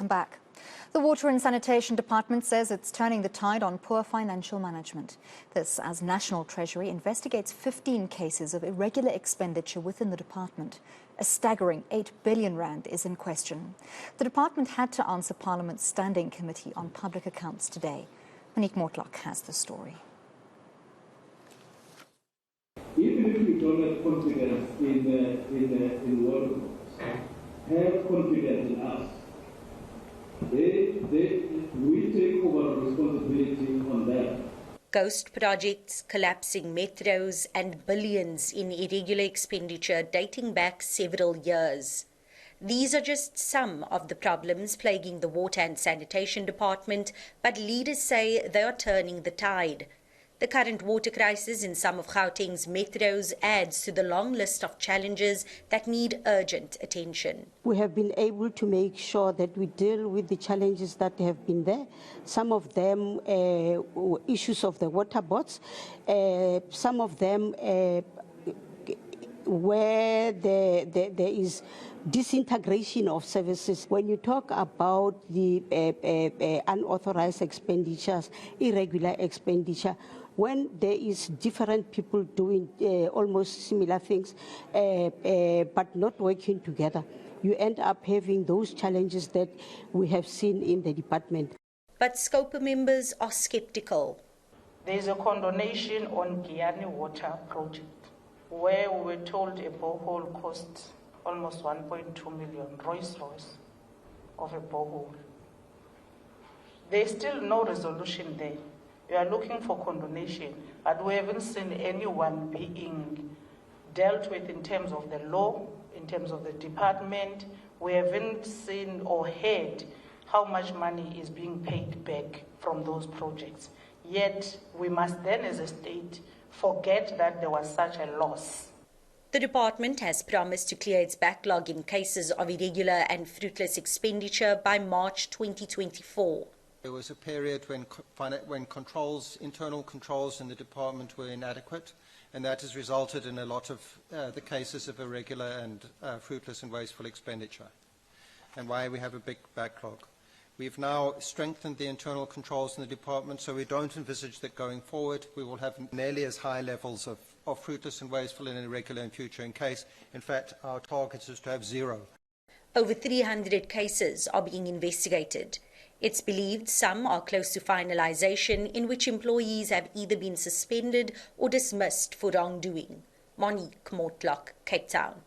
Welcome back. The Water and Sanitation Department says it's turning the tide on poor financial management. This as National Treasury investigates 15 cases of irregular expenditure within the department. A staggering R8 billion is in question. The department had to answer Parliament's Standing Committee on Public Accounts today. Monique Mortlock has the story. Even if you don't have confidence in workers, have confidence in us. We take over responsibility on that. Ghost projects, collapsing metros and billions in irregular expenditure dating back several years. These are just some of the problems plaguing the Water and Sanitation Department, but leaders say they are turning the tide. The current water crisis in some of Gauteng's metros adds to the long list of challenges that need urgent attention. We have been able to make sure that we deal with the challenges that have been there. Some of them issues of the water boards, some of them where there is disintegration of services. When you talk about the unauthorized expenditures, irregular expenditure, when there is different people doing almost similar things but not working together, you end up having those challenges that we have seen in the department. But Scopa members are skeptical. There is a condonation on Giyani Water project where we were told a borehole cost almost 1.2 million, Rolls Royce of a borehole. There's still no resolution there. We are looking for condonation, but we haven't seen anyone being dealt with in terms of the law, in terms of the department. We haven't seen or heard how much money is being paid back from those projects. Yet we must then, as a state, forget that there was such a loss. The department has promised to clear its backlog in cases of irregular and fruitless expenditure by March 2024. There was a period when internal controls in the department were inadequate, and that has resulted in a lot of the cases of irregular and fruitless and wasteful expenditure, and why we have a big backlog. We've now strengthened the internal controls in the department, so we don't envisage that going forward we will have nearly as high levels of fruitless and wasteful and irregular in future in case. In fact, our target is to have zero. Over 300 cases are being investigated. It's believed some are close to finalization, in which employees have either been suspended or dismissed for wrongdoing. Monique Mortlock, Cape Town.